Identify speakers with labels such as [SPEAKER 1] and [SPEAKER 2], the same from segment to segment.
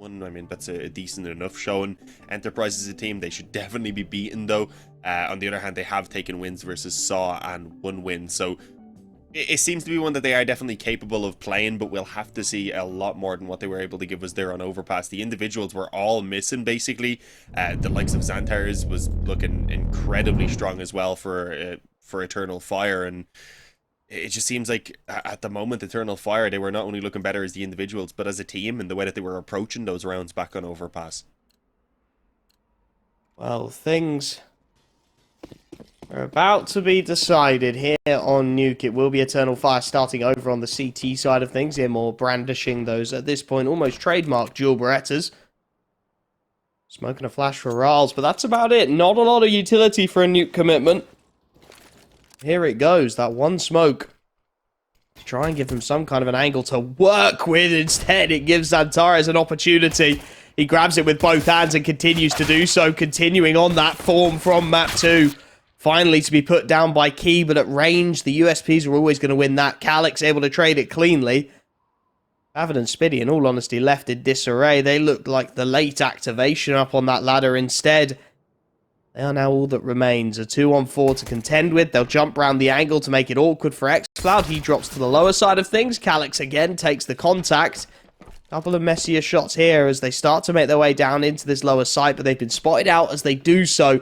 [SPEAKER 1] one. I mean, that's a decent enough showing. Enterprise is a team they should definitely be beaten, though. On the other hand, they have taken wins versus Saw and one win, so it seems to be one that they are definitely capable of playing, but we'll have to see a lot more than what they were able to give us there on Overpass. The individuals were all missing, basically. The likes of Xanthars was looking incredibly strong as well for Eternal Fire, and it just seems like at the moment, Eternal Fire, they were not only looking better as the individuals, but as a team and the way that they were approaching those rounds back on Overpass.
[SPEAKER 2] Well, things are about to be decided here on Nuke. It will be Eternal Fire starting over on the CT side of things. Here, more brandishing those, at this point, almost trademark dual Berettas. Smoking a flash for Rals, but that's about it. Not a lot of utility for a Nuke commitment. Here it goes, that one smoke. Try and give him some kind of an angle to work with. Instead, it gives Xanthars an opportunity. He grabs it with both hands and continues to do so, continuing on that form from map 2. Finally to be put down by Key, but at range, the USPs are always going to win that. Calyx able to trade it cleanly. Avid and Spiddy, in all honesty, left in disarray. They looked like the late activation up on that ladder instead. They are now all that remains. A 2-on-4 to contend with. They'll jump round the angle to make it awkward for xCloud. He drops to the lower side of things. Calyx again takes the contact. Couple of messier shots here as they start to make their way down into this lower site, but they've been spotted out as they do so.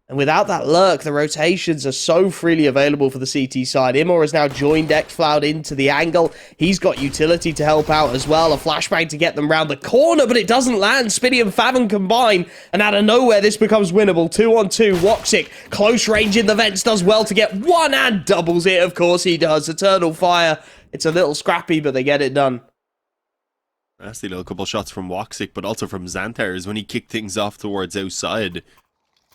[SPEAKER 2] And without that lurk, the rotations are so freely available for the CT side. Imor has now joined xCloud into the angle. He's got utility to help out as well. A flashbang to get them round the corner, but it doesn't land. Spiddy and Fathom combine, and out of nowhere, this becomes winnable. 2-on-2, Woxic, close range in the vents, does well to get one and doubles it. Of course he does. Eternal Fire. It's a little scrappy, but they get it done.
[SPEAKER 1] Nasty little couple shots from Woxic, but also from Xanthars when he kicked things off towards outside.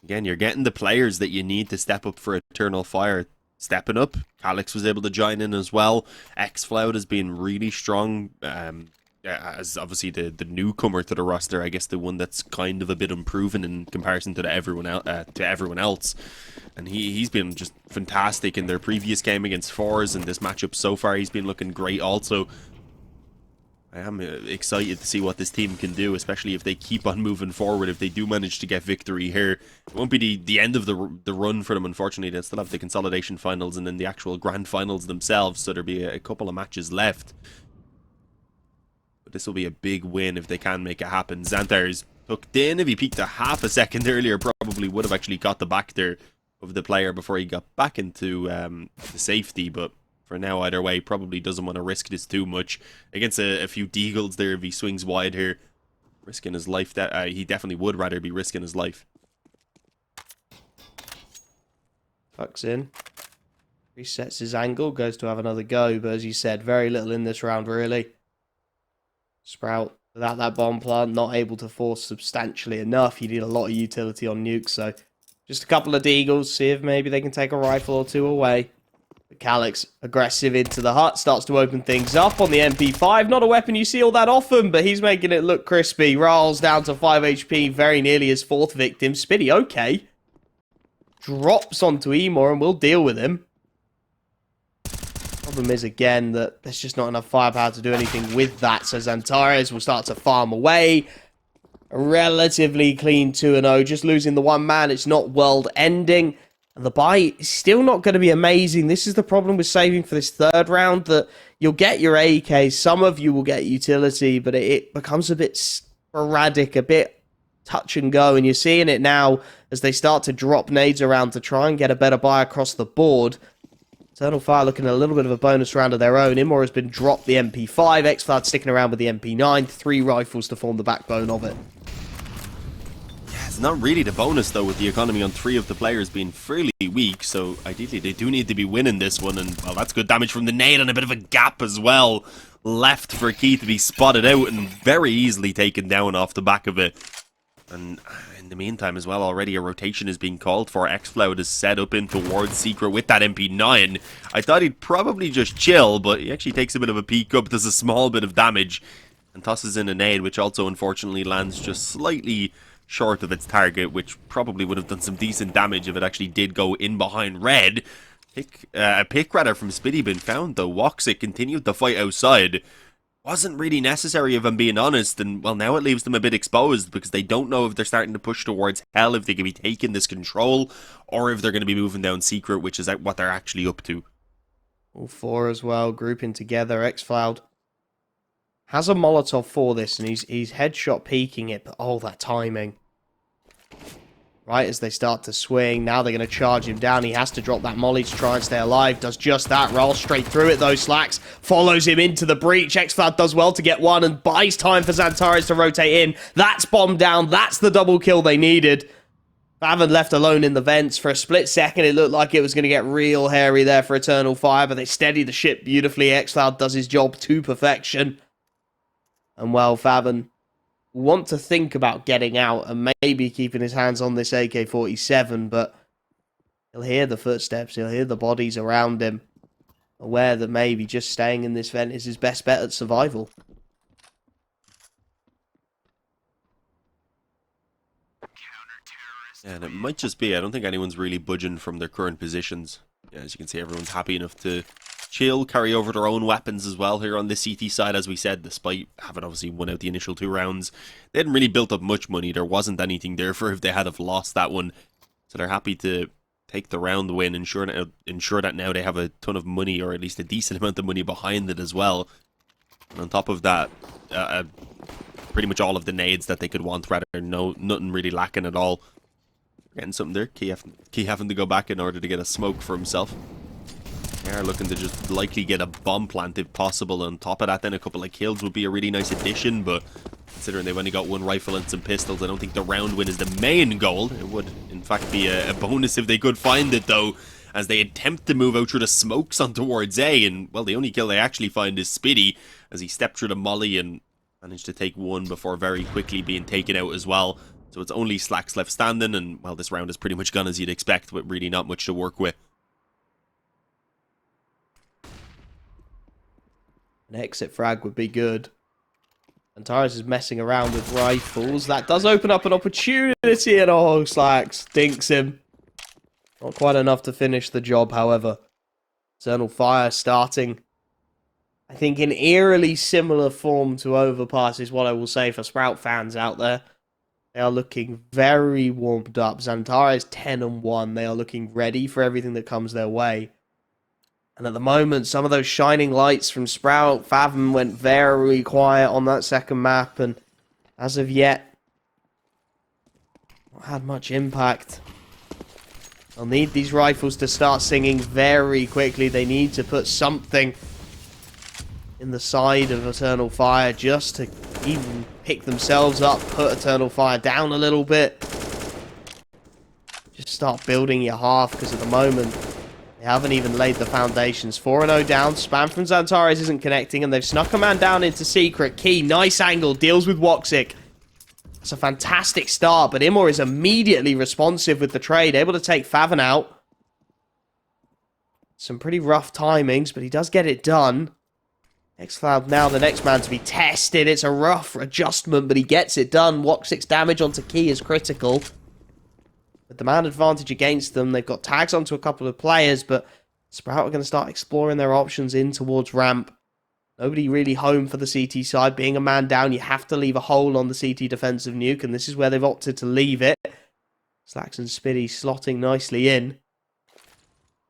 [SPEAKER 1] Again, you're getting the players that you need to step up for Eternal Fire. Stepping up. Calyx was able to join in as well. xCloud has been really strong. As obviously the newcomer to the roster, I guess the one that's kind of a bit unproven in comparison to everyone else. And he's been just fantastic in their previous game against Fours, and this matchup so far he's been looking great also. I am excited to see what this team can do, especially if they keep on moving forward. If they do manage to get victory here, it won't be the end of the run for them, unfortunately. They'll still have the consolidation finals and then the actual grand finals themselves, so there'll be a couple of matches left. But this will be a big win if they can make it happen. Xanthars hooked in. If he peeked a half a second earlier, probably would have actually got the back there of the player before he got back into the safety, but for now, either way, probably doesn't want to risk this too much. Against a few Deagles there, if he swings wide here, risking his life, he definitely would rather be risking his life.
[SPEAKER 2] Tucks in. Resets his angle, goes to have another go, but as you said, very little in this round, really. Sprout, without that bomb plant, not able to force substantially enough. You need a lot of utility on Nuke, so just a couple of Deagles, see if maybe they can take a rifle or two away. Calyx, aggressive into the hut, starts to open things up on the MP5. Not a weapon you see all that often, but he's making it look crispy. Rals down to 5 HP, very nearly his 4th victim. Spiddy, okay. Drops onto Emor and we'll deal with him. Problem is, again, that there's just not enough firepower to do anything with that, so Xanthars will start to farm away. A relatively clean 2-0, just losing the one man. It's not world-ending. And the buy is still not going to be amazing. This is the problem with saving for this third round, that you'll get your AK, some of you will get utility, but it becomes a bit sporadic, a bit touch and go, and you're seeing it now as they start to drop nades around to try and get a better buy across the board. Eternal Fire looking at a little bit of a bonus round of their own. Imor has been dropped the MP5, xCloud sticking around with the MP9, 3 rifles to form the backbone of it.
[SPEAKER 1] It's not really the bonus, though, with the economy on 3 of the players being fairly weak, so ideally they do need to be winning this one, and, well, that's good damage from the nade and a bit of a gap as well left for Key to be spotted out and very easily taken down off the back of it. And in the meantime as well, already a rotation is being called for. xCloud is set up in towards Secret with that MP9. I thought he'd probably just chill, but he actually takes a bit of a peek up, does a small bit of damage, and tosses in a nade, which also unfortunately lands just slightly short of its target, which probably would have done some decent damage if it actually did go in behind red. A pick rather from Spiddy been found, though. Woxic continued the fight outside. wasn't really necessary, if I'm being honest. And, well, now it leaves them a bit exposed because they don't know if they're starting to push towards hell, if they can be taking this control, or if they're going to be moving down secret, which is what they're actually up to.
[SPEAKER 2] All four as well, grouping together. xCloud has a Molotov for this, and he's headshot peeking it, but oh, that timing. Right as they start to swing, now they're going to charge him down. He has to drop that molly to try and stay alive. Does just that, rolls straight through it though. Slacks follows him into the breach. xCloud does well to get one and buys time for Xantares to rotate in. That's bombed down. That's the double kill they needed. Faven left alone in the vents. For a split second, it looked like it was going to get real hairy there for Eternal Fire, but they steady the ship beautifully. xCloud does his job to perfection. And well, Faven want to think about getting out and maybe keeping his hands on this AK-47, but he'll hear the footsteps, he'll hear the bodies around him, aware that maybe just staying in this vent is his best bet at survival.
[SPEAKER 1] And it might just be, I don't think anyone's really budging from their current positions. Yeah, as you can see, everyone's happy enough to chill, carry over their own weapons as well here on the CT side, as we said, despite having obviously won out the initial 2 rounds. They hadn't really built up much money. There wasn't anything there for if they had have lost that one. So they're happy to take the round win, ensure that now they have a ton of money, or at least a decent amount of money behind it as well. And on top of that, pretty much all of the nades that they could want, rather nothing really lacking at all. Getting something there. Key having to go back in order to get a smoke for himself. They are looking to just likely get a bomb plant if possible. On top of that, then a couple of kills would be a really nice addition, but considering they've only got 1 rifle and some pistols, I don't think the round win is the main goal. It would, in fact, be a bonus if they could find it, though, as they attempt to move out through the smokes on towards A, and, well, the only kill they actually find is Spiddy, as he stepped through the molly and managed to take one before very quickly being taken out as well. So it's only Slacks left standing, and, well, this round is pretty much gone as you'd expect, with really not much to work with.
[SPEAKER 2] An exit frag would be good. Antares is messing around with rifles. That does open up an opportunity, and oh, Slacks dinks him. Not quite enough to finish the job, however. Eternal Fire starting, I think, in eerily similar form to Overpass is what I will say for Sprout fans out there. They are looking very warmed up. Xantares 10-1. They are looking ready for everything that comes their way. And at the moment, some of those shining lights from Sprout, Fathom went very quiet on that second map, and as of yet, not had much impact. They'll need these rifles to start singing very quickly. They need to put something in the side of Eternal Fire just to even pick themselves up, put Eternal Fire down a little bit. Just start building your half, because at the moment, they haven't even laid the foundations. 4-0 down. Spam from Xantares isn't connecting, and they've snuck a man down into secret. Key, nice angle, deals with Woxic. It's a fantastic start, but Imor is immediately responsive with the trade, able to take Faven out. Some pretty rough timings, but he does get it done. xCloud now the next man to be tested. It's a rough adjustment, but he gets it done. Woxic's damage onto Key is critical. With the man advantage against them, they've got tags onto a couple of players, but Sprout are going to start exploring their options in towards ramp. Nobody really home for the CT side. Being a man down, you have to leave a hole on the CT defensive nuke, and this is where they've opted to leave it. Slacks and Spiddy slotting nicely in.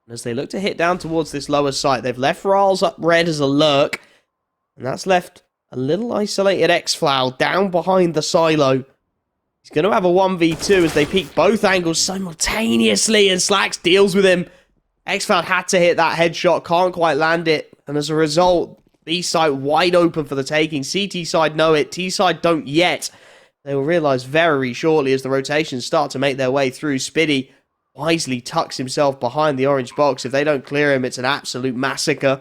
[SPEAKER 2] And as they look to hit down towards this lower site, they've left Riles up red as a lurk, and that's left a little isolated xFlow down behind the silo. He's going to have a 1v2 as they peek both angles simultaneously, and Slacks deals with him. xFlow had to hit that headshot, can't quite land it, and as a result, B side wide open for the taking. CT side know it, T side don't yet. They will realise very shortly as the rotations start to make their way through. Spiddy wisely tucks himself behind the orange box. If they don't clear him, it's an absolute massacre.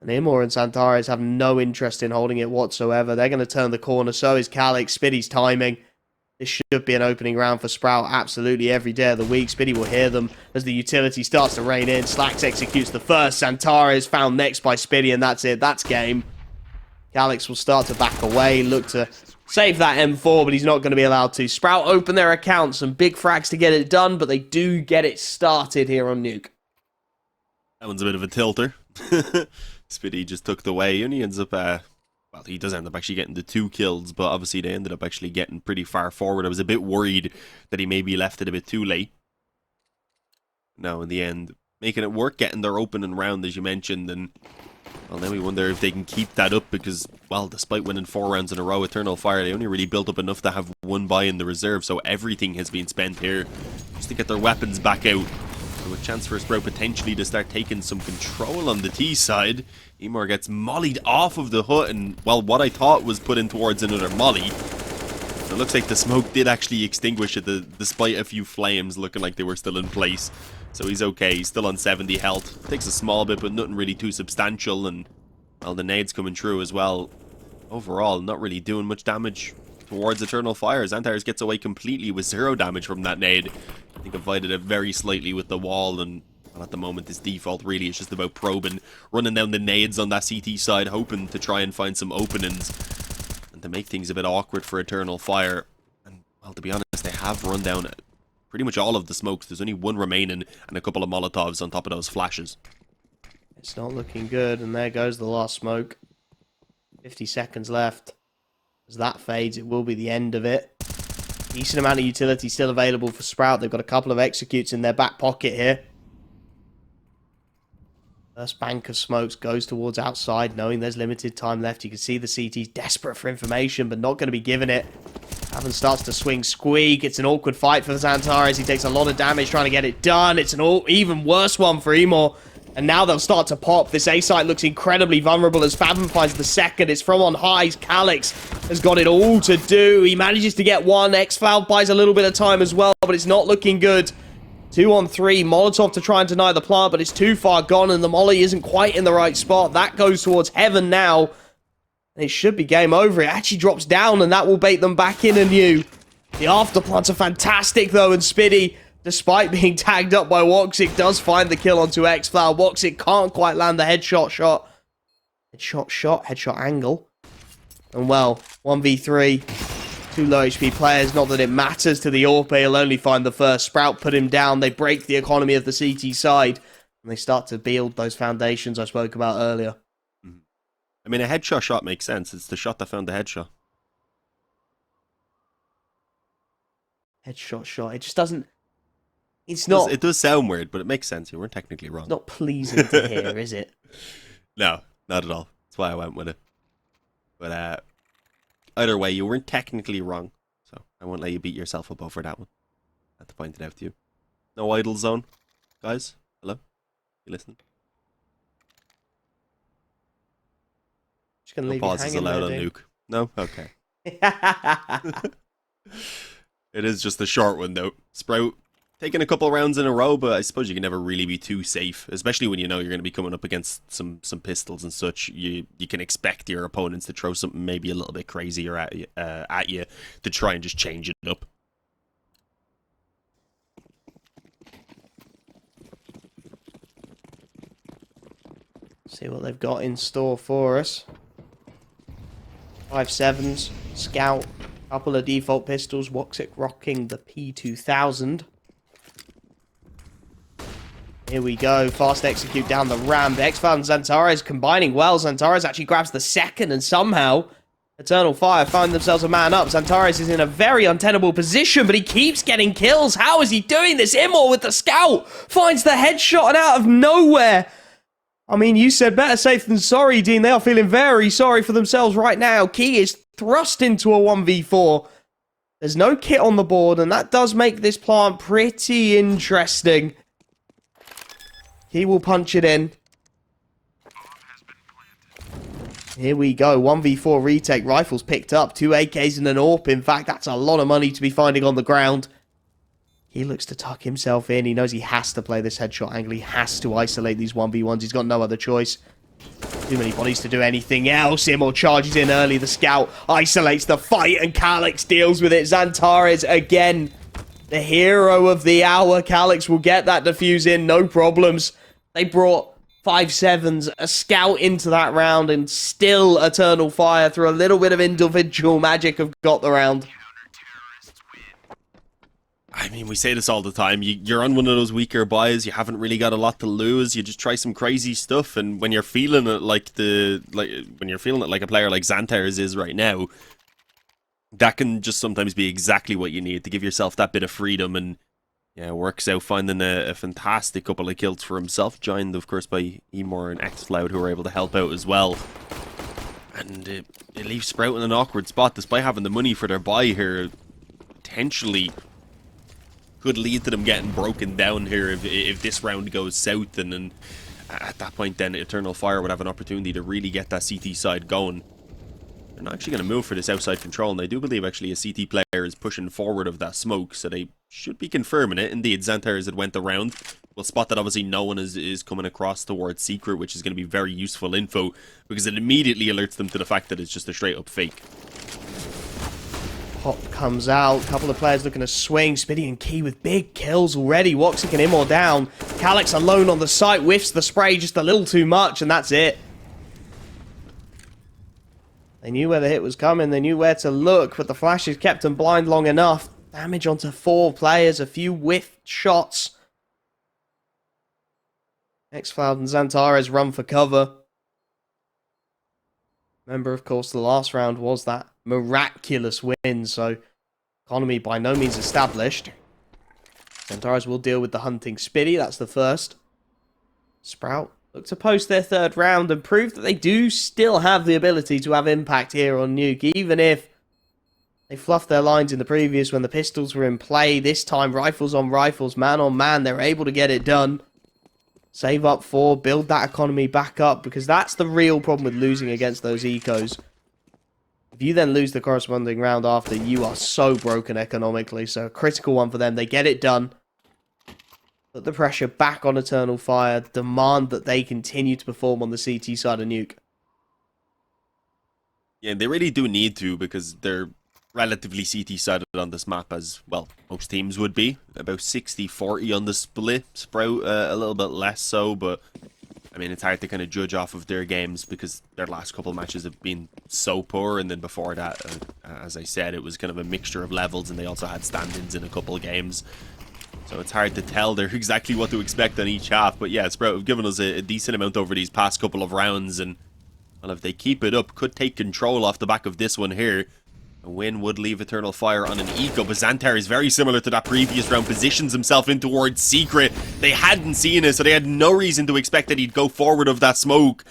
[SPEAKER 2] And Imor and Xantares have no interest in holding it whatsoever. They're going to turn the corner, so is Calix. Spiddy's timing. This should be an opening round for Sprout absolutely every day of the week. Spiddy will hear them as the utility starts to rain in. Slacks executes the first. Xantares found next by Spiddy, and that's it. That's game. Calix will start to back away, look to save that M4, but he's not going to be allowed to. Sprout open their accounts, some big frags to get it done, but they do get it started here on Nuke.
[SPEAKER 1] That one's a bit of a tilter. Spiddy just took the way, and he ends up well, he does end up actually getting the 2 kills, but obviously they ended up actually getting pretty far forward. I was a bit worried that he maybe left it a bit too late. Now, in the end, making it work, getting their opening round, as you mentioned, and well, then we wonder if they can keep that up because, well, despite winning 4 rounds in a row, Eternal Fire, they only really built up enough to have 1 buy in the reserve, so everything has been spent here just to get their weapons back out. So a chance for Sprout potentially to start taking some control on the T side. Emor gets mollied off of the hut, and, well, what I thought was put in towards another molly. It looks like the smoke did actually extinguish it, despite a few flames looking like they were still in place. So he's okay, he's still on 70 health. Takes a small bit, but nothing really too substantial, and, well, the nades coming through as well. Overall, not really doing much damage towards Eternal Fire. Xanthars gets away completely with 0 damage from that nade. I think avoided it very slightly with the wall, and well, at the moment his default really is just about probing, running down the nades on that CT side, hoping to try and find some openings, and to make things a bit awkward for Eternal Fire. And, well, to be honest, they have run down pretty much all of the smokes. There's only 1 remaining and a couple of Molotovs on top of those flashes.
[SPEAKER 2] It's not looking good, and there goes the last smoke. 50 seconds left. As that fades, it will be the end of it. Decent amount of utility still available for Sprout. They've got a couple of executes in their back pocket here. First bank of smokes goes towards outside, knowing there's limited time left. You can see the CT's desperate for information, but not going to be given it. Haven starts to swing Squeak. It's an awkward fight for Xanthars. He takes a lot of damage trying to get it done. It's an even worse one for Emor. And now they'll start to pop. This A site looks incredibly vulnerable as Fathom finds the second. It's from on high. Calyx has got it all to do. He manages to get 1. X-Cloud buys a little bit of time as well, but it's not looking good. 2 on 3. Molotov to try and deny the plant, but it's too far gone, and the molly isn't quite in the right spot. That goes towards Heaven now. And it should be game over. It actually drops down, and that will bait them back in anew. The afterplants are fantastic, though, and Spiddy, despite being tagged up by Woxic, does find the kill onto X-Cloud. Woxic can't quite land the headshot shot. Headshot angle. And, well, 1v3. 2 low HP players, not that it matters to the Orpe. He'll only find the first. Sprout put him down. They break the economy of the CT side. And they start to build those foundations I spoke about earlier.
[SPEAKER 1] I mean, a headshot shot makes sense. It's the shot that found the headshot.
[SPEAKER 2] Headshot shot. It just doesn't... It's not...
[SPEAKER 1] It does sound weird, but it makes sense. You weren't technically wrong.
[SPEAKER 2] It's not pleasing to hear, is it?
[SPEAKER 1] No, not at all. That's why I went with it. But, either way, you weren't technically wrong. So, I won't let you beat yourself up over that one. I had to point it out to you. No idle zone. Guys, hello? You listening?
[SPEAKER 2] Just gonna
[SPEAKER 1] No
[SPEAKER 2] leave
[SPEAKER 1] pauses
[SPEAKER 2] you
[SPEAKER 1] allowed on
[SPEAKER 2] there,
[SPEAKER 1] Nuke. No? Okay. It is just a short one, though. Sprout taking a couple rounds in a row, but I suppose you can never really be too safe, especially when you know you're going to be coming up against some pistols and such. You can expect your opponents to throw something maybe a little bit crazier at you to try and just change it up.
[SPEAKER 2] See what they've got in store for us. 5.7s, Scout, couple of default pistols, Woxic rocking the P2000. Here we go, fast execute down the ramp. X-Cloud and Xanthars combining well. Xanthars actually grabs the second, and somehow Eternal Fire find themselves a man up. Xanthars is in a very untenable position, but he keeps getting kills. How is he doing this? Immor with the Scout finds the headshot, and out of nowhere... I mean, you said better safe than sorry, Dean. They are feeling very sorry for themselves right now. Key is thrust into a 1v4. There's no kit on the board, and that does make this plant pretty interesting. He will punch it in. Here we go. 1v4 retake. Rifles picked up. 2 AKs and an AWP. In fact, that's a lot of money to be finding on the ground. He looks to tuck himself in. He knows he has to play this headshot angle. He has to isolate these 1v1s. He's got no other choice. Too many bodies to do anything else. Immor charges in early. The Scout isolates the fight, and Calyx deals with it. Xanthars, again, the hero of the hour. Calyx will get that defuse in. No problems. They brought 5.7s, a Scout into that round, and still Eternal Fire, through a little bit of individual magic, have got the round.
[SPEAKER 1] I mean, we say this all the time. You're on one of those weaker buys. You haven't really got a lot to lose. You just try some crazy stuff, and when you're feeling it like when you're feeling it like a player like Xanthars is right now, that can just sometimes be exactly what you need to give yourself that bit of freedom. And yeah, works out finding a fantastic couple of kills for himself, joined of course by Emor and xCloud, who were able to help out as well. And it leaves Sprout in an awkward spot, despite having the money for their buy here. Potentially could lead to them getting broken down here if this round goes south, and then at that point then Eternal Fire would have an opportunity to really get that CT side going. They're not actually going to move for this outside control, and I do believe actually a CT player is pushing forward of that smoke, so they should be confirming it. Indeed, Xanthars had went around. We'll spot that obviously no one is coming across towards Secret, which is going to be very useful info, because it immediately alerts them to the fact that it's just a straight up fake.
[SPEAKER 2] Pop comes out, a couple of players looking to swing. Spitty and Key with big kills already. Woxic and Imor down. Calyx alone on the site, whiffs the spray just a little too much, and that's it. They knew where the hit was coming, they knew where to look, but the flashes kept them blind long enough. Damage onto 4 players, a few whiffed shots. xCloud and Xantares run for cover. Remember, of course, the last round was that miraculous win, so economy by no means established. Xantares will deal with the hunting Spitty, that's the first. Sprout look to post their third round and prove that they do still have the ability to have impact here on Nuke, even if they fluffed their lines in the previous when the pistols were in play. This time, rifles on rifles, man on man, they're able to get it done. Save up 4, build that economy back up, because that's the real problem with losing against those ecos. If you then lose the corresponding round after, you are so broken economically. So a critical one for them. They get it done. Put the pressure back on Eternal Fire. Demand that they continue to perform on the CT side of Nuke.
[SPEAKER 1] Yeah, they really do need to, because they're relatively CT-sided on this map, as, well, most teams would be. About 60-40 on the split. Sprout a little bit less so, but I mean, it's hard to kind of judge off of their games because their last couple of matches have been so poor, and then before that, as I said, it was kind of a mixture of levels, and they also had stand-ins in a couple of games. So it's hard to tell there exactly what to expect on each half, but yeah, Sprout have given us a decent amount over these past couple of rounds, and well, if they keep it up, could take control off the back of this one here. A win would leave Eternal Fire on an eco, but Xanthar is very similar to that previous round, positions himself in towards Secret. They hadn't seen it, so they had no reason to expect that he'd go forward of that smoke.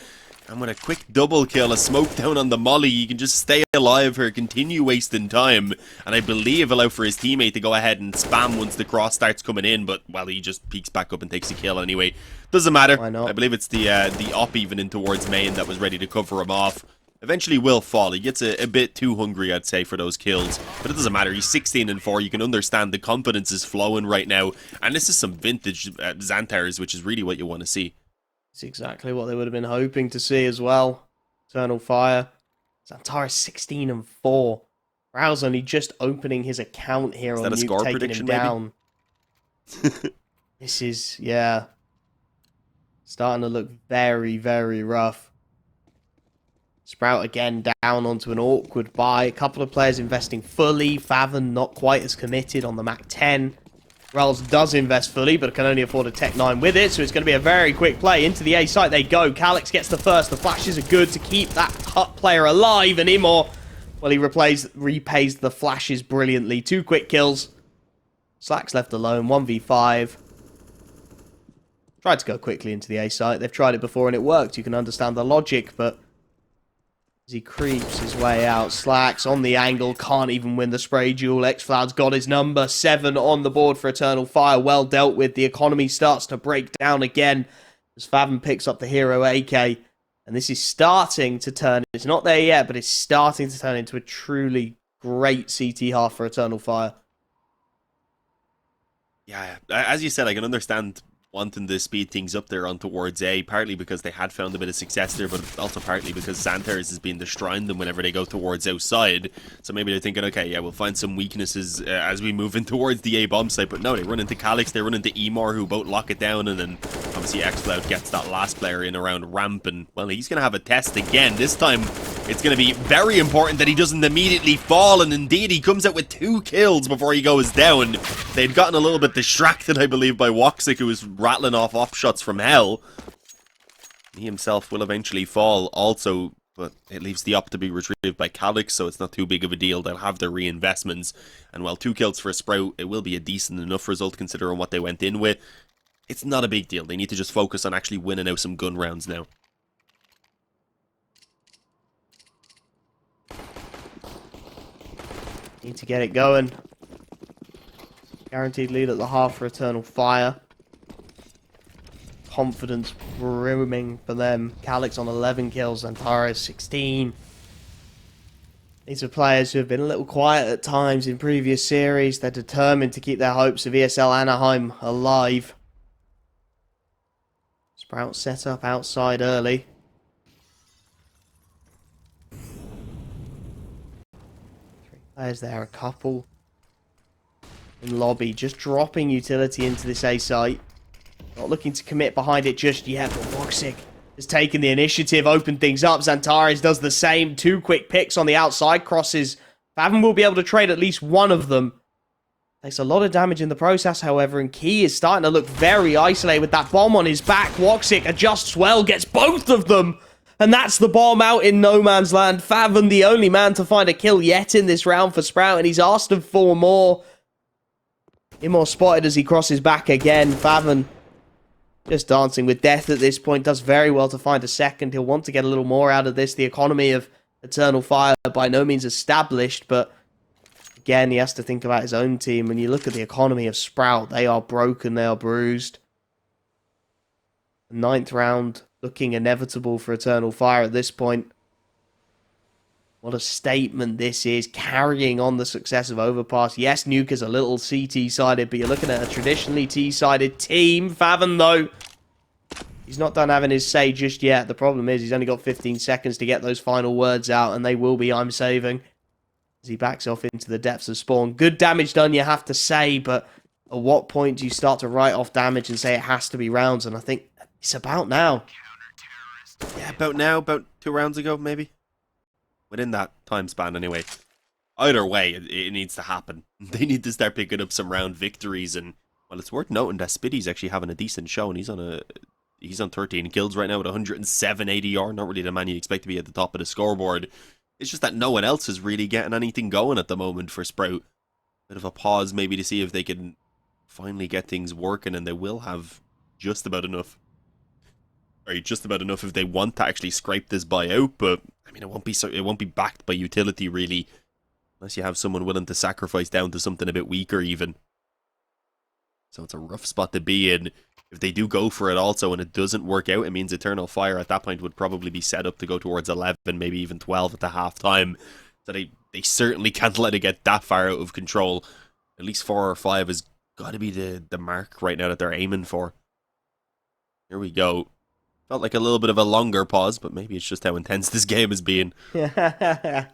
[SPEAKER 1] And with a quick double kill, a smoke down on the molly, you can just stay alive here, continue wasting time. And I believe allow for his teammate to go ahead and spam once the cross starts coming in, but, well, he just peeks back up and takes a kill anyway. Doesn't matter.
[SPEAKER 2] Why not?
[SPEAKER 1] I believe it's the op even in towards main that was ready to cover him off. Eventually will fall. He gets a bit too hungry, I'd say, for those kills. But it doesn't matter. He's 16-4. You can understand the confidence is flowing right now. And this is some vintage Xanthars, which is really what you want to see.
[SPEAKER 2] It's exactly what they would have been hoping to see as well. Eternal Fire. Xantar is 16-4. Rao's only just opening his account here on Nuke, taking him down. This is, yeah, starting to look very, very rough. Sprout again down onto an awkward buy. A couple of players investing fully. Faven not quite as committed on the Mac 10. Rao's does invest fully, but can only afford a Tech 9 with it, so it's going to be a very quick play. Into the A site they go. Calyx gets the first. The flashes are good to keep that Hut player alive, and Imor, well, he repays the flashes brilliantly. 2 quick kills. Slack's left alone. 1v5. Tried to go quickly into the A site. They've tried it before and it worked. You can understand the logic, but as he creeps his way out, Slack's on the angle, can't even win the spray duel. xCloud's got his number. 7 on the board for Eternal Fire. Well dealt with. The economy starts to break down again as Faven picks up the hero AK. And this is starting to turn, it's not there yet, but it's starting to turn into a truly great CT half for Eternal Fire.
[SPEAKER 1] Yeah, as you said, I can understand wanting to speed things up there on towards A, partly because they had found a bit of success there, but also partly because Xanthars has been destroying them whenever they go towards outside. So maybe they're thinking, okay, yeah, we'll find some weaknesses as we move in towards the A bomb site, but no, they run into Calyx, they run into Emor, who both lock it down, and then obviously xCloud gets that last player in around ramp, and well, he's going to have a test again. This time It's going to be very important that he doesn't immediately fall, and indeed he comes out with 2 kills before he goes down. They'd gotten a little bit distracted, I believe, by Woxic, who was rattling off shots from hell. He himself will eventually fall also, but it leaves the op to be retrieved by Calix, so it's not too big of a deal. They'll have their reinvestments, and while 2 kills for a Sprout, it will be a decent enough result considering what they went in with. It's not a big deal. They need to just focus on actually winning out some gun rounds now.
[SPEAKER 2] Need to get it going. Guaranteed lead at the half for Eternal Fire. Confidence brimming for them. Calix on 11 kills, Antares 16. These are players who have been a little quiet at times in previous series. They're determined to keep their hopes of ESL Anaheim alive. Sprout set up outside early. Players there, a couple in lobby, just dropping utility into this A site. Not looking to commit behind it just yet, but Woxic has taken the initiative, opened things up. Xantares does the same. 2 quick picks on the outside crosses. Fathom will be able to trade at least one of them. Takes a lot of damage in the process, however, and Key is starting to look very isolated with that bomb on his back. Woxic adjusts well, gets both of them. And that's the bomb out in no man's land. Fathom, the only man to find a kill yet in this round for Sprout, and he's asked of 4 more. Immor spotted as he crosses back again. Fathom just dancing with death at this point. Does very well to find a second. He'll want to get a little more out of this. The economy of Eternal Fire by no means established, but again, he has to think about his own team. When you look at the economy of Sprout, they are broken, they are bruised. The 9th round looking inevitable for Eternal Fire at this point. What a statement this is, carrying on the success of Overpass. Yes, Nuke is a little CT-sided, but you're looking at a traditionally T-sided team. Fathom, though, he's not done having his say just yet. The problem is he's only got 15 seconds to get those final words out, and they will be I'm saving. As he backs off into the depths of spawn. Good damage done, you have to say, but at what point do you start to write off damage and say it has to be rounds? And I think it's about now.
[SPEAKER 1] Yeah, about now, about 2 rounds ago, maybe. Within that time span, anyway. Either way, it needs to happen. They need to start picking up some round victories, and well, it's worth noting that Spiddy's actually having a decent show, and he's on 13 kills right now with 107 ADR. Not really the man you expect to be at the top of the scoreboard. It's just that no one else is really getting anything going at the moment for Sprout. Bit of a pause maybe to see if they can finally get things working, and they will have just about enough. Or just about enough if they want to actually scrape this buyout, but I mean, it won't be backed by utility really, unless you have someone willing to sacrifice down to something a bit weaker even. So it's a rough spot to be in. If they do go for it also and it doesn't work out, it means Eternal Fire at that point would probably be set up to go towards 11, maybe even 12 at the half time. So they certainly can't let it get that far out of control. At least 4 or 5 has got to be the mark right now that they're aiming for. Here we go. Felt like a little bit of a longer pause, but maybe it's just how intense this game has been.
[SPEAKER 2] The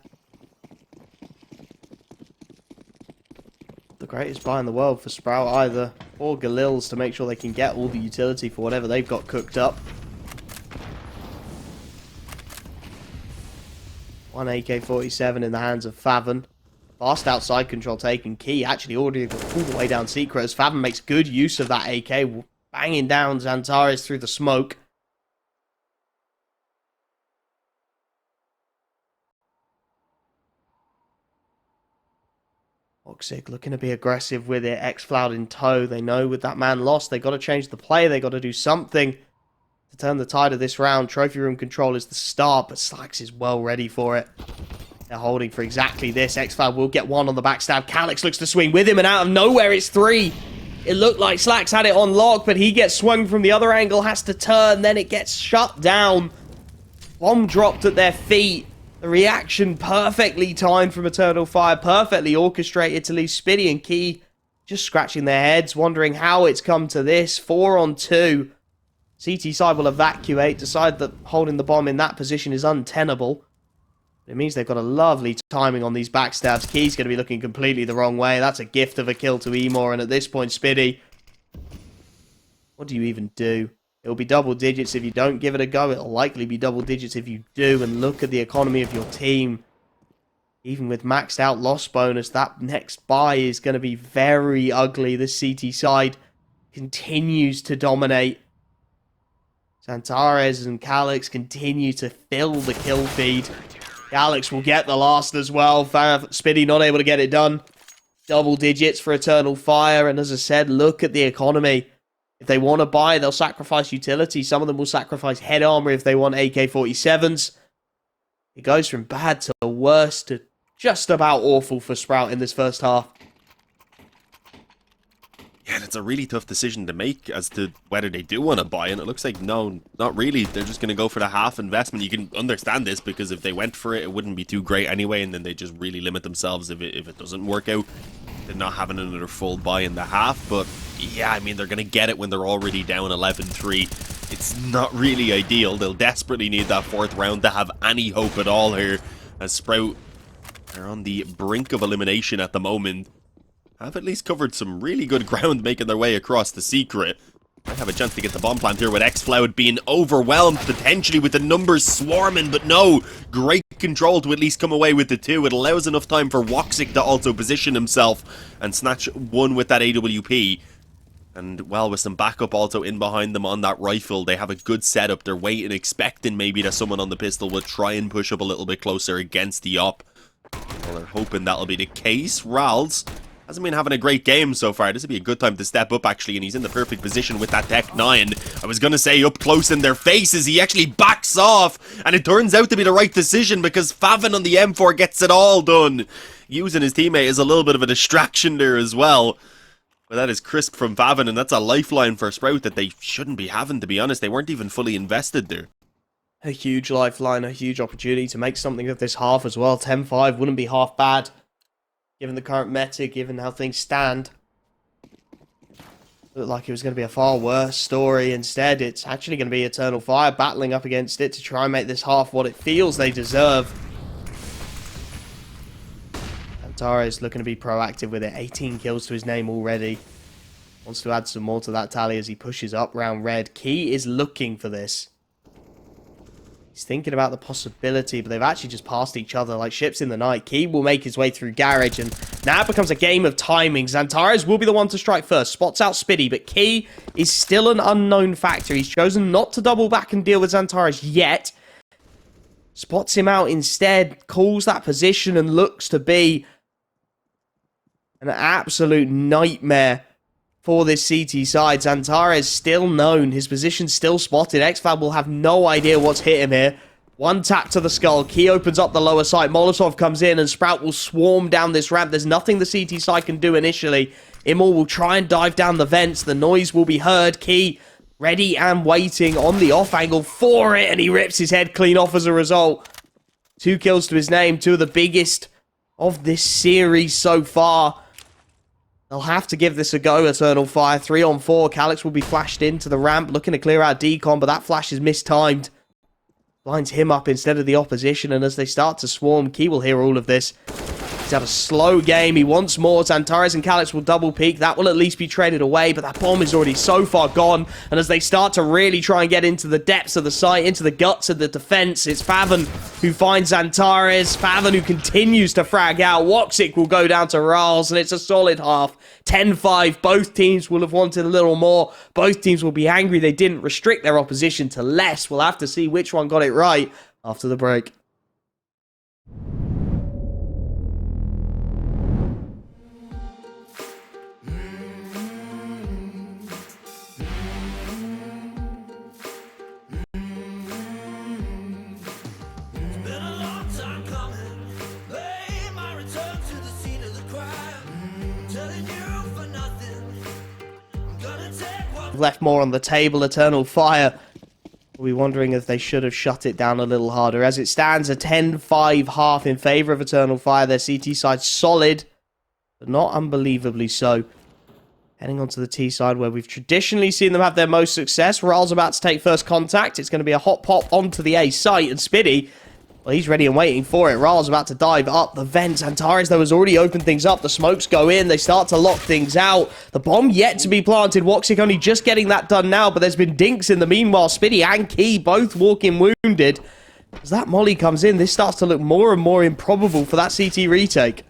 [SPEAKER 2] greatest buy in the world for Sprout, either or Galils, to make sure they can get all the utility for whatever they've got cooked up. 1 AK-47 in the hands of Fathom. Fast outside control taken. Key actually already got all the way down Secret as Fathom makes good use of that AK, banging down Xantares through the smoke. Woxic looking to be aggressive with it. X-Cloud in tow. They know with that man lost, they got to change the play. They got to do something to turn the tide of this round. Trophy room control is the start, but Slacks is well ready for it. They're holding for exactly this. X-Cloud will get one on the backstab. Calix looks to swing with him, and out of nowhere it's 3. It looked like Slacks had it on lock, but he gets swung from the other angle, has to turn, then it gets shut down. Bomb dropped at their feet. The reaction perfectly timed from Eternal Fire, perfectly orchestrated to leave Spiddy and Key just scratching their heads, wondering how it's come to this. 4 on 2. CT side will evacuate, decide that holding the bomb in that position is untenable. It means they've got a lovely timing on these backstabs. Key's going to be looking completely the wrong way. That's a gift of a kill to Immor, and at this point, Spiddy, what do you even do? It'll be double digits if you don't give it a go. It'll likely be double digits if you do. And look at the economy of your team. Even with maxed out loss bonus, that next buy is going to be very ugly. The CT side continues to dominate. Xantares and Calyx continue to fill the kill feed. Calyx will get the last as well. Spiddy not able to get it done. Double digits for Eternal Fire. And as I said, look at the economy. If they want to buy, they'll sacrifice utility. Some of them will sacrifice head armor if they want AK-47s. It goes from bad to worse to just about awful for Sprout in this first half.
[SPEAKER 1] Yeah, it's a really tough decision to make as to whether they do want to buy, and it looks like no, not really. They're just going to go for the half investment. You can understand this because if they went for it, it wouldn't be too great anyway, and then they just really limit themselves if it doesn't work out. They're not having another full buy in the half, but yeah, I mean, they're going to get it when they're already down 11-3. It's not really ideal. They'll desperately need that fourth round to have any hope at all here, as Sprout are on the brink of elimination at the moment. Have at least covered some really good ground making their way across the secret. Might have a chance to get the bomb plant here with Xfloud being overwhelmed, potentially with the numbers swarming, but no, great control to at least come away with the 2. It allows enough time for Woxic to also position himself and snatch 1 with that AWP. And, well, with some backup also in behind them on that rifle, they have a good setup. They're waiting, expecting maybe that someone on the pistol will try and push up a little bit closer against the op. Well, they're hoping that'll be the case. Rals hasn't been having a great game so far. This would be a good time to step up, actually, and he's in the perfect position with that Tech 9. I was going to say up close in their faces. He actually backs off, and it turns out to be the right decision because Favin on the M4 gets it all done. Using his teammate is a little bit of a distraction there as well. But that is crisp from Favin, and that's a lifeline for Sprout that they shouldn't be having, to be honest. They weren't even fully invested there.
[SPEAKER 2] A huge lifeline, a huge opportunity to make something of this half as well. 10-5 wouldn't be half bad, given the current meta, given how things stand. Looked like it was going to be a far worse story. Instead, it's actually going to be Eternal Fire battling up against it to try and make this half what it feels they deserve. Antares looking to be proactive with it. 18 kills to his name already. Wants to add some more to that tally as he pushes up round red. Key is looking for this. He's thinking about the possibility, but they've actually just passed each other like ships in the night. Key will make his way through Garage, and now it becomes a game of timing. Xantares will be the one to strike first. Spots out Spiddy, but Key is still an unknown factor. He's chosen not to double back and deal with Xantares yet. Spots him out instead, calls that position, and looks to be an absolute nightmare for this CT side. Xantares still known. His position still spotted. Xfab will have no idea what's hit him here. One tap to the skull. Key opens up the lower side. Molotov comes in and Sprout will swarm down this ramp. There's nothing the CT side can do initially. Immol will try and dive down the vents. The noise will be heard. Key ready and waiting on the off angle for it, and he rips his head clean off as a result. 2 kills to his name. 2 of the biggest of this series so far. They'll have to give this a go, Eternal Fire. 3 on 4. Calyx will be flashed into the ramp, looking to clear out decon, but that flash is mistimed. Blinds him up instead of the opposition, and as they start to swarm, Key will hear all of this. He's had a slow game. He wants more. Xantares and Calyx will double peek. That will at least be traded away, but that bomb is already so far gone. And as they start to really try and get into the depths of the site, into the guts of the defense, it's Favin who finds Xantares. Favin who continues to frag out. Woxic will go down to Rals, and it's a solid half. 10-5. Both teams will have wanted a little more. Both teams will be angry they didn't restrict their opposition to less. We'll have to see which one got it right after the break. Left more on the table. Eternal Fire will be wondering if they should have shut it down a little harder. As it stands, a 10-5 half in favour of Eternal Fire. Their CT side solid, but not unbelievably so. Heading onto the T side where we've traditionally seen them have their most success. Ral's about to take first contact. It's going to be a hot pop onto the A site, and Spiddy, well, Well, he's ready and waiting for it. Ra's about to dive up the vents. Antares, though, has already opened things up. The smokes go in. They start to lock things out. The bomb yet to be planted. Woxic only just getting that done now, but there's been dinks in the meanwhile. Spitty and Key both walking wounded. As that molly comes in, this starts to look more and more improbable for that CT retake.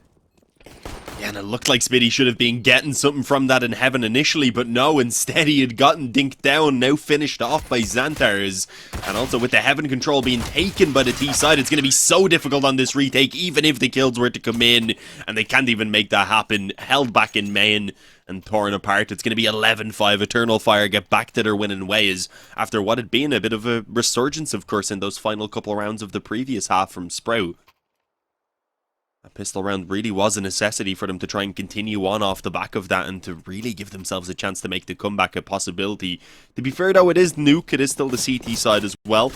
[SPEAKER 1] Yeah, and it looked like Spitty should have been getting something from that in heaven initially, but no, instead he had gotten dinked down, now finished off by Xanthars. And also with the heaven control being taken by the T side, it's going to be so difficult on this retake, even if the kills were to come in, and they can't even make that happen. Held back in main and torn apart. It's going to be 11-5. Eternal Fire get back to their winning ways after what had been a bit of a resurgence, of course, in those final couple of rounds of the previous half from Sprout. A pistol round really was a necessity for them to try and continue on off the back of that and to really give themselves a chance to make the comeback a possibility. To be fair though, it is Nuke, it is still the CT side as well.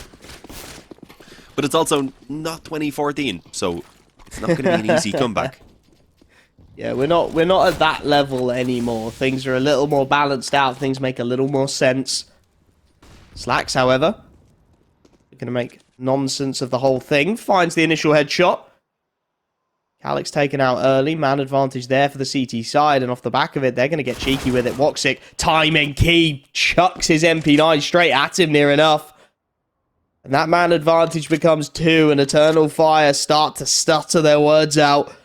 [SPEAKER 1] But it's also not 2014, so it's not going to be an easy comeback.
[SPEAKER 2] Yeah, we're not at that level anymore. Things are a little more balanced out, things make a little more sense. Slacks, however, are going to make nonsense of the whole thing. Finds the initial headshot. Alex taken out early, man advantage there for the CT side, and off the back of it, they're going to get cheeky with it. Woxic, timing Key, chucks his MP9 straight at him near enough. And that man advantage becomes 2, and Eternal Fire start to stutter their words out.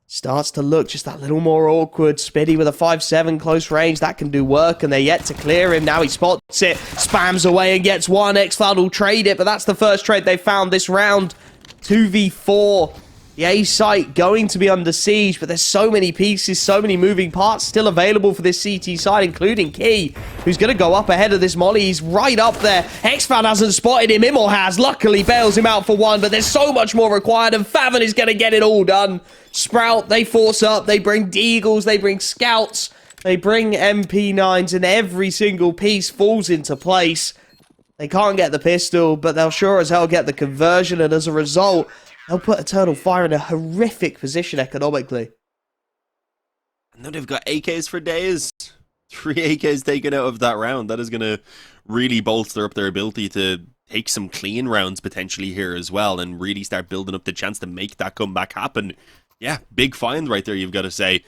[SPEAKER 2] Starts to look just that little more awkward. Spitty with a 5-7 close range, that can do work, and they're yet to clear him. Now he spots it, spams away and gets one. X-Cloud will trade it, but that's the first trade they found this round. 2v4. The A site going to be under siege, but there's so many pieces, so many moving parts still available for this CT side, including Key, who's going to go up ahead of this molly. He's right up there. X-Fan hasn't spotted him. Immol has. Luckily bails him out for one, but there's so much more required, and Favon is going to get it all done. Sprout, they force up. They bring Deagles. They bring Scouts. They bring MP9s, and every single piece falls into place. They can't get the pistol, but they'll sure as hell get the conversion, and as a result, they'll put Eternal Fire in a horrific position economically.
[SPEAKER 1] And now they've got AKs for days. 3 AKs taken out of that round. That is going to really bolster up their ability to take some clean rounds potentially here as well, and really start building up the chance to make that comeback happen. Yeah, big find right there, you've got to say.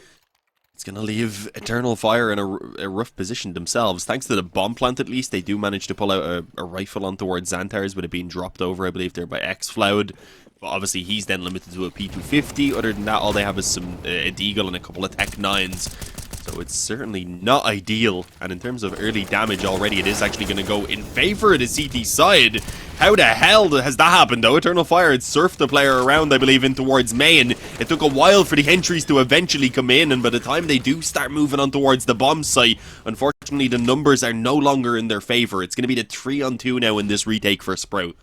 [SPEAKER 1] It's going to leave Eternal Fire in a rough position themselves. Thanks to the bomb plant, at least, they do manage to pull out a rifle on towards Xanthars, with it being dropped over, I believe, there by X-Floud. But obviously, he's then limited to a P250. Other than that, all they have is some a Deagle and a couple of Tech 9s. So it's certainly not ideal. And in terms of early damage already, it is actually going to go in favor of the CT side. How the hell has that happened, though? Eternal Fire had surfed the player around, I believe, in towards main. It took a while for the entries to eventually come in, and by the time they do start moving on towards the bomb site, unfortunately, the numbers are no longer in their favor. It's going to be the 3-on-2 now in this retake for Sprout.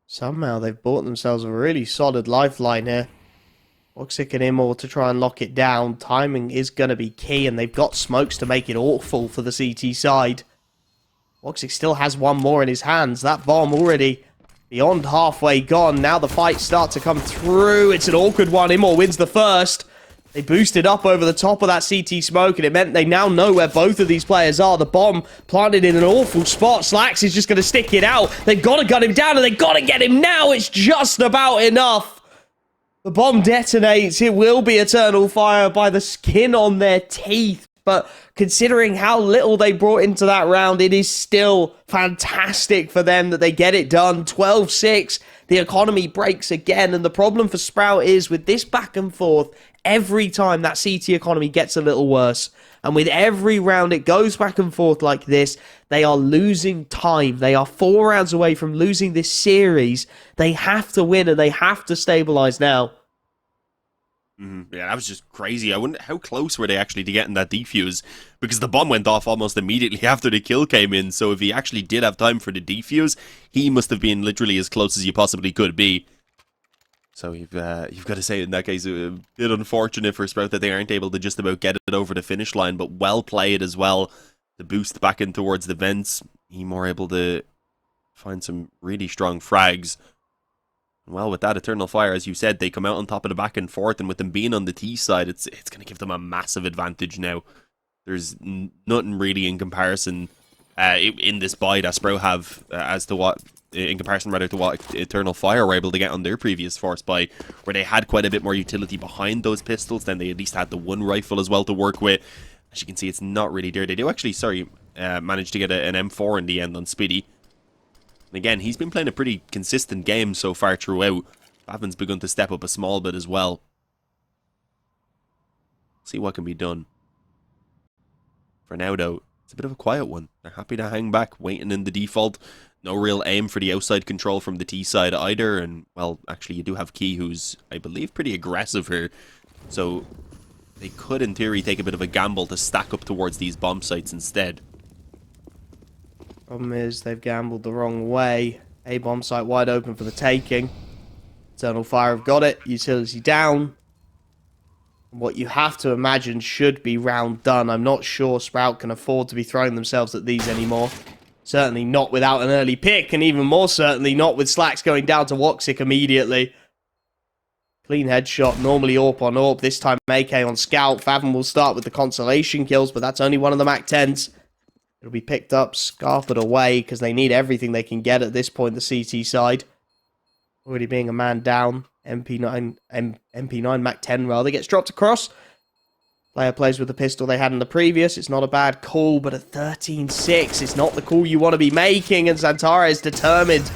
[SPEAKER 2] Somehow they've bought themselves a really solid lifeline here. Woxic and Immol to try and lock it down. Timing is going to be key, and they've got smokes to make it awful for the CT side. Woxic still has one more in his hands. That bomb already beyond halfway gone. Now the fights start to come through. It's an awkward one. Immol wins the first. They boosted up over the top of that CT smoke, and it meant they now know where both of these players are. The bomb planted in an awful spot. Slacks is just going to stick it out. They've got to gun him down, and they've got to get him now. It's just about enough. The bomb detonates. It will be Eternal Fire by the skin on their teeth. But considering how little they brought into that round, it is still fantastic for them that they get it done. 12-6. The economy breaks again. And the problem for Sprout is with this back and forth, every time that CT economy gets a little worse. And with every round it goes back and forth like this, they are losing time. They are 4 rounds away from losing this series. They have to win, and they have to stabilize now.
[SPEAKER 1] Yeah, that was just crazy. I wonder how close were they actually to getting that defuse, because the bomb went off almost immediately after the kill came in. So if he actually did have time for the defuse, he must have been literally as close as you possibly could be. So you've got to say, in that case, a bit unfortunate for Sprout that they aren't able to just about get it over the finish line, but well played as well to boost back in towards the vents. He more able to find some really strong frags. Well, with that Eternal Fire, as you said, they come out on top of the back and forth, and with them being on the T side, it's going to give them a massive advantage now. There's nothing really in comparison in this buy that Sprout have as to what, in comparison rather to what Eternal Fire were able to get on their previous Force buy, where they had quite a bit more utility behind those pistols. Then they at least had the one rifle as well to work with. As you can see, it's not really there. They do actually, manage to get an M4 in the end on Spiddy. And again, he's been playing a pretty consistent game so far throughout. Favin's begun to step up a small bit as well. See what can be done. For now, though, it's a bit of a quiet one. They're happy to hang back, waiting in the default. No real aim for the outside control from the T side either. And, well, actually, you do have Key, who's, I believe, pretty aggressive here. So they could, in theory, take a bit of a gamble to stack up towards these bomb sites instead.
[SPEAKER 2] Problem is, they've gambled the wrong way. A bomb site wide open for the taking. Eternal Fire have got it. Utility down. What you have to imagine should be round done. I'm not sure Sprout can afford to be throwing themselves at these anymore. Certainly not without an early pick, and even more certainly not with Slacks going down to Woxic immediately. Clean headshot, normally AWP on AWP. This time AK on Scout. Favin will start with the consolation kills, but that's only one of the MAC-10s. It'll be picked up, scarpered away, because they need everything they can get at this point, the CT side. Already being a man down. MP9 MAC-10 rather gets dropped across. Player plays with the pistol they had in the previous. It's not a bad call, but at 13-6, it's not the call you want to be making, and Zantara is determined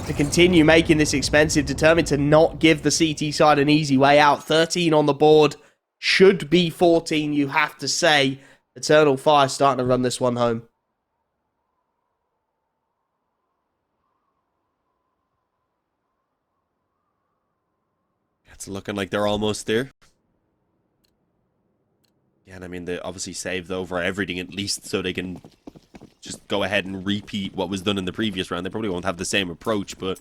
[SPEAKER 2] to continue making this expensive, determined to not give the CT side an easy way out. 13 on the board, should be 14, you have to say. Eternal Fire starting to run this one home.
[SPEAKER 1] It's looking like they're almost there. Yeah, and I mean, they obviously saved over everything at least so they can just go ahead and repeat what was done in the previous round. They probably won't have the same approach, but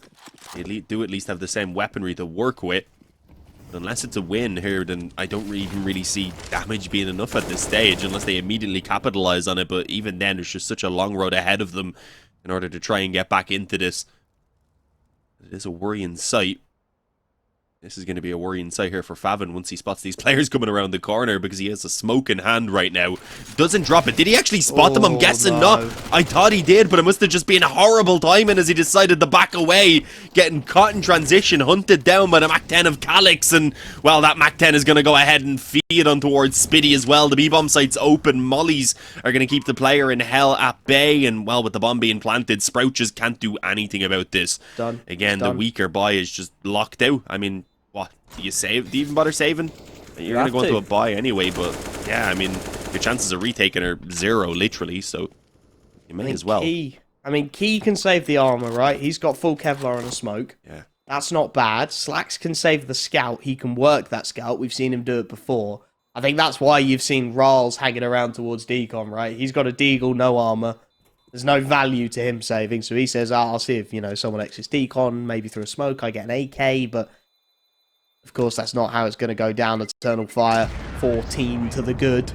[SPEAKER 1] they do at least have the same weaponry to work with. But unless it's a win here, then I don't even really see damage being enough at this stage, unless they immediately capitalize on it. But even then, there's just such a long road ahead of them in order to try and get back into this. It is a worrying sight. This is going to be a worrying sight here for Favin once he spots these players coming around the corner, because he has a smoke in hand right now. Doesn't drop it. Did he actually spot them? I'm guessing
[SPEAKER 2] no.
[SPEAKER 1] not. I thought he did, but it must have just been horrible timing as he decided to back away, getting caught in transition, hunted down by the MAC-10 of Calyx, and, well, that MAC-10 is going to go ahead and feed on towards Spiddy as well. The B-bomb site's open. Mollies are going to keep the player in hell at bay, and, well, with the bomb being planted, Sprout just can't do anything about this.
[SPEAKER 2] Done.
[SPEAKER 1] Again, the weaker buy is just locked out. I mean, what? Do you save? Do you even bother saving? You're going to go into a buy anyway, but yeah, I mean, your chances of retaking are 0, literally, so you may as well.
[SPEAKER 2] Key can save the armor, right? He's got full Kevlar and a smoke.
[SPEAKER 1] Yeah.
[SPEAKER 2] That's not bad. Slacks can save the scout. He can work that scout. We've seen him do it before. I think that's why you've seen Rals hanging around towards Decon, right? He's got a Deagle, no armor. There's no value to him saving, so he says, I'll see if, someone exits Decon, maybe through a smoke, I get an AK, but of course, that's not how it's going to go down. Eternal Fire, 14 to the good.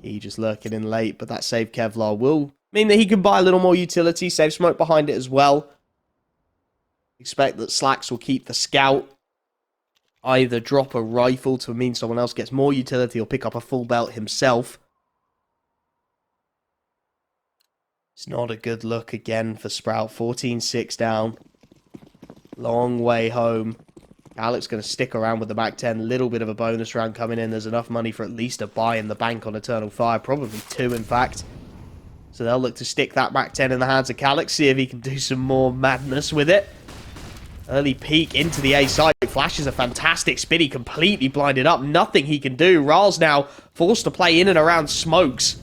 [SPEAKER 2] He just lurking in late, but that save Kevlar will mean that he can buy a little more utility, save smoke behind it as well. Expect that Slacks will keep the scout. Either drop a rifle to mean someone else gets more utility or pick up a full belt himself. It's not a good look again for Sprout. 14-6 down. Long way home. Alex going to stick around with the MAC-10. Little bit of a bonus round coming in. There's enough money for at least a buy in the bank on Eternal Fire. Probably 2, in fact. So they'll look to stick that MAC-10 in the hands of Calyx. See if he can do some more madness with it. Early peek into the A side. Flashes a fantastic Spiddy. Completely blinded up. Nothing he can do. Ral's now forced to play in and around smokes.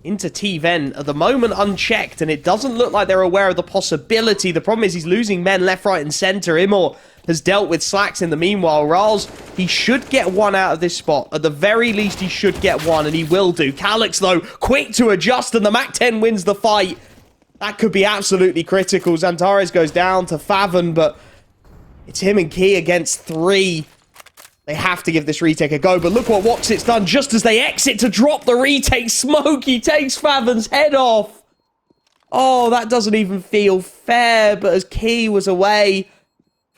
[SPEAKER 2] Into T-Ven, at the moment unchecked, and it doesn't look like they're aware of the possibility. The problem is he's losing men left, right, and center. Immor has dealt with Slacks in the meanwhile. Rals, he should get one out of this spot. At the very least, he should get one, and he will do. Calyx, though, quick to adjust, and the MAC-10 wins the fight. That could be absolutely critical. Xantares goes down to Favin, but it's him and Key against 3. They have to give this retake a go, but look what Woxit's done just as they exit to drop the retake. Smoke, he takes Favin's head off. Oh, that doesn't even feel fair, but as Key was away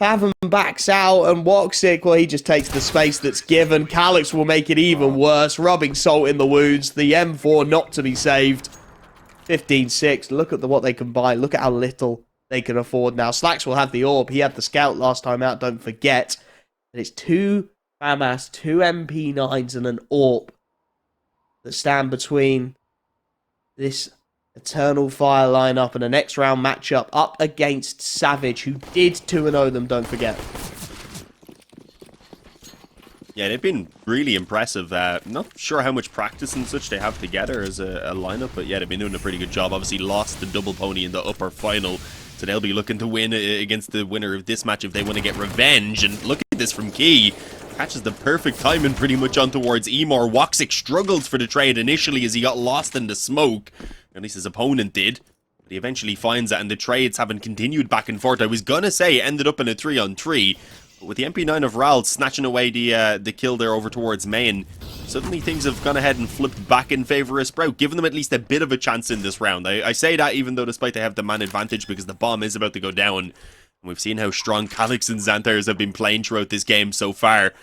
[SPEAKER 2] Fathom backs out, and Woxic, well, he just takes the space that's given. Calyx will make it even worse, rubbing salt in the wounds. The M4 not to be saved. 15-6. Look at what they can buy. Look at how little they can afford now. Slacks will have the orb. He had the scout last time out, don't forget. And it's 2 FAMAS, 2 MP9s, and an orb that stand between this Eternal Fire lineup and a next round matchup up against Savage, who did 2-0 them, don't forget.
[SPEAKER 1] Yeah, they've been really impressive. Not sure how much practice and such they have together as a lineup, but yeah, they've been doing a pretty good job. Obviously lost the double pony in the upper final, so they'll be looking to win against the winner of this match if they want to get revenge. And look at this from Key. Catches the perfect timing pretty much on towards Emor. Woxic struggles for the trade initially as he got lost in the smoke. At least his opponent did. But he eventually finds it, and the trades haven't continued back and forth. I was gonna say it ended up in a 3-on-3. But with the MP9 of Ral snatching away the kill there over towards main, suddenly things have gone ahead and flipped back in favour of Sprout, giving them at least a bit of a chance in this round. I say that even though despite they have the man advantage because the bomb is about to go down. And we've seen how strong Calyx and Xanthars have been playing throughout this game so far.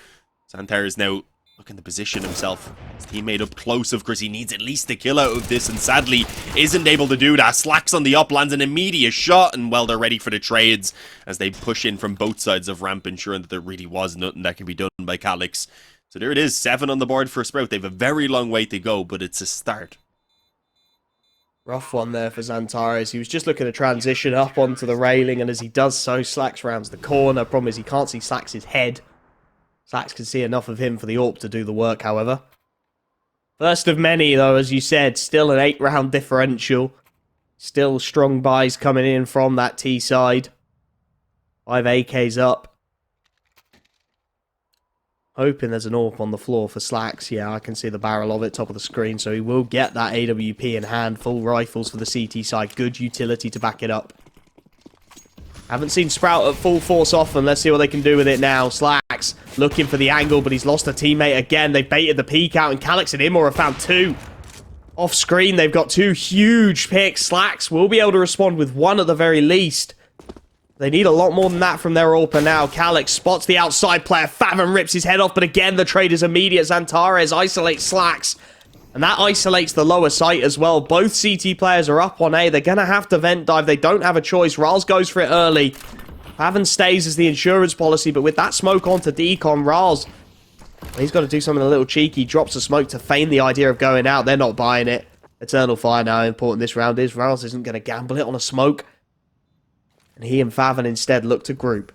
[SPEAKER 1] Xanthar is now looking to position himself. His teammate up close, of course. He needs at least a kill out of this, and sadly isn't able to do that. Slacks on the up, lands an immediate shot, and well, they're ready for the trades as they push in from both sides of ramp, ensuring that there really was nothing that can be done by Calyx. So there it is, 7 on the board for Sprout. They have a very long way to go, but it's a start.
[SPEAKER 2] Rough one there for Xantares. He was just looking to transition up onto the railing, and as he does so, Slacks rounds the corner. Problem is he can't see Slacks' head. Slacks can see enough of him for the AWP to do the work, however. First of many, though, as you said, still an 8-round differential. Still strong buys coming in from that T side. 5 AKs up. Hoping there's an AWP on the floor for Slacks. Yeah, I can see the barrel of it, top of the screen, so he will get that AWP in hand. Full rifles for the CT side. Good utility to back it up. Haven't seen Sprout at full force often. Let's see what they can do with it now. Slacks looking for the angle, but he's lost a teammate again. They baited the peek out, and Calyx and Imor have found 2. Off screen, they've got 2 huge picks. Slacks will be able to respond with 1 at the very least. They need a lot more than that from their AWP now. Calyx spots the outside player. Fathom rips his head off, but again, the trade is immediate. Xantares isolates Slacks. And that isolates the lower site as well. Both CT players are up on A. They're going to have to vent dive. They don't have a choice. Rals goes for it early. Fathom stays as the insurance policy, but with that smoke onto Decon, Rals, he's got to do something a little cheeky. Drops the smoke to feign the idea of going out. They're not buying it. Eternal Fire now, important this round is. Rals isn't going to gamble it on a smoke. And he and Fathom instead look to group.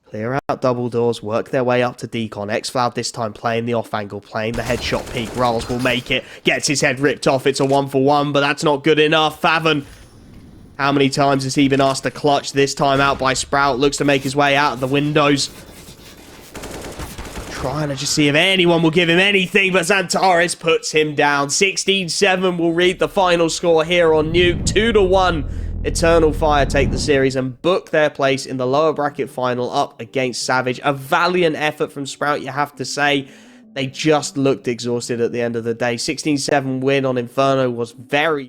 [SPEAKER 2] Clear out double doors, work their way up to Decon. Xfloud this time playing the off angle, playing the headshot peek. Rals will make it, gets his head ripped off. It's a 1-for-1, but that's not good enough. Fathom, how many times has he been asked to clutch? This time out by Sprout, looks to make his way out of the windows. Trying to just see if anyone will give him anything, but Xantares puts him down. 16-7 will read the final score here on Nuke. 2-1. Eternal Fire take the series and book their place in the lower bracket final up against Savage. A valiant effort from Sprout, you have to say. They just looked exhausted at the end of the day. 16-7 win on Inferno was very